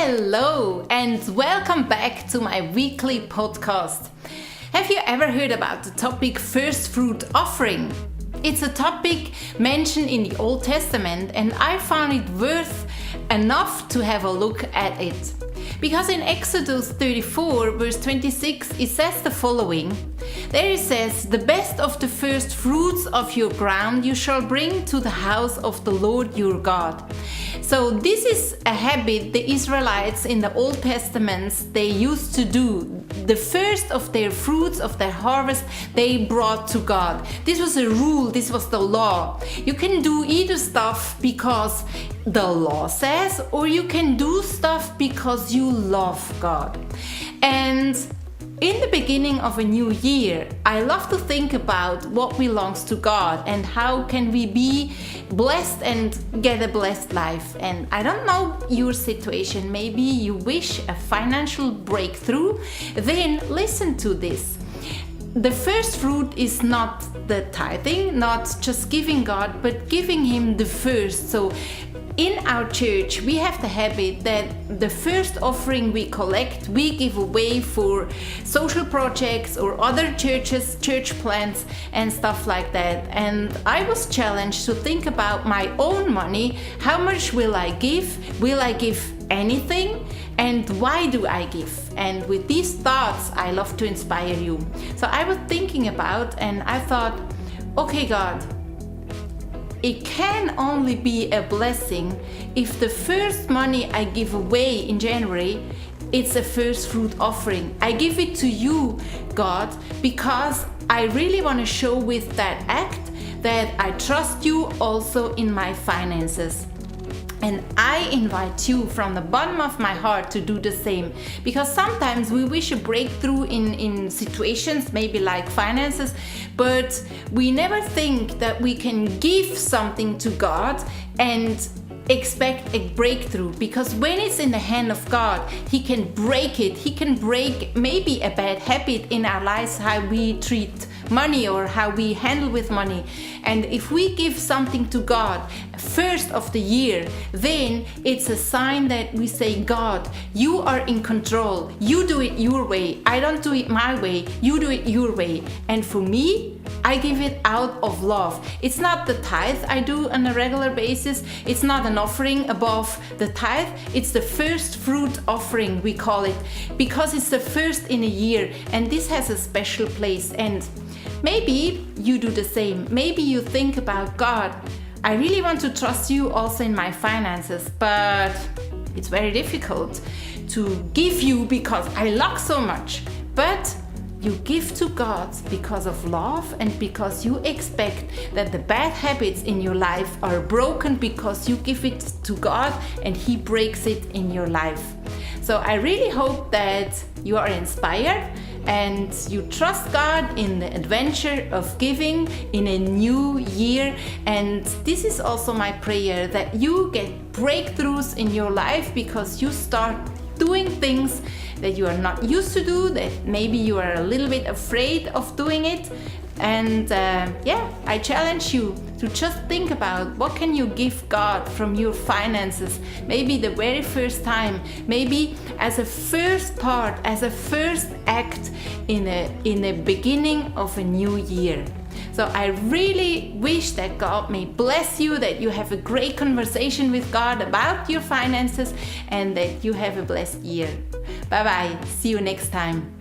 Hello and welcome back to my weekly podcast. Have you ever heard about the topic first fruit offering? It's a topic mentioned in the Old Testament and I found it worth enough to have a look at it. Because in Exodus 34 verse 26 it says the following. There it says, "The best of the first fruits of your ground you shall bring to the house of the Lord your God." So this is a habit the Israelites in the Old Testaments they used to do. The first of their fruits of their harvest they brought to God. This was a rule, this was the law. You can do either stuff because the law says, or you can do stuff because you love God. And in the beginning of a new year, I love to think about what belongs to God and how can we be blessed and get a blessed life. And I don't know your situation, maybe you wish a financial breakthrough, then listen to this. The first fruit is not the tithing, not just giving God, but giving Him the first. So in our church, we have the habit that the first offering we collect, we give away for social projects or other churches, church plants and stuff like that. And I was challenged to think about my own money. How much will I give? Will I give anything? And why do I give? And with these thoughts, I love to inspire you. So I was thinking about and I thought, okay, God, it can only be a blessing if the first money I give away in January, it's a first fruit offering. I give it to you, God, because I really want to show with that act that I trust you also in my finances. And I invite you from the bottom of my heart to do the same. Because sometimes we wish a breakthrough in situations, maybe like finances, but we never think that we can give something to God and expect a breakthrough. Because when it's in the hand of God, He can break it. He can break maybe a bad habit in our lives, how we treat money or how we handle with money. And if we give something to God first of the year, then it's a sign that we say, God, you are in control. You do it your way. I don't do it my way. You do it your way. And for me, I give it out of love. It's not the tithe I do on a regular basis. It's not an offering above the tithe. It's the first fruit offering, we call it, because it's the first in a year. And this has a special place. And maybe you do the same. Maybe you think about, God, I really want to trust you also in my finances, but it's very difficult to give you because I lack so much. But you give to God because of love and because you expect that the bad habits in your life are broken because you give it to God and He breaks it in your life. So I really hope that you are inspired and you trust God in the adventure of giving in a new year. And this is also my prayer, that you get breakthroughs in your life because you start doing things that you are not used to do, that maybe you are a little bit afraid of doing it. And I challenge you to just think about what can you give God from your finances, maybe the very first time, maybe as a first part, as a first act in a beginning of a new year. So I really wish that God may bless you, that you have a great conversation with God about your finances and that you have a blessed year. Bye bye. See you next time.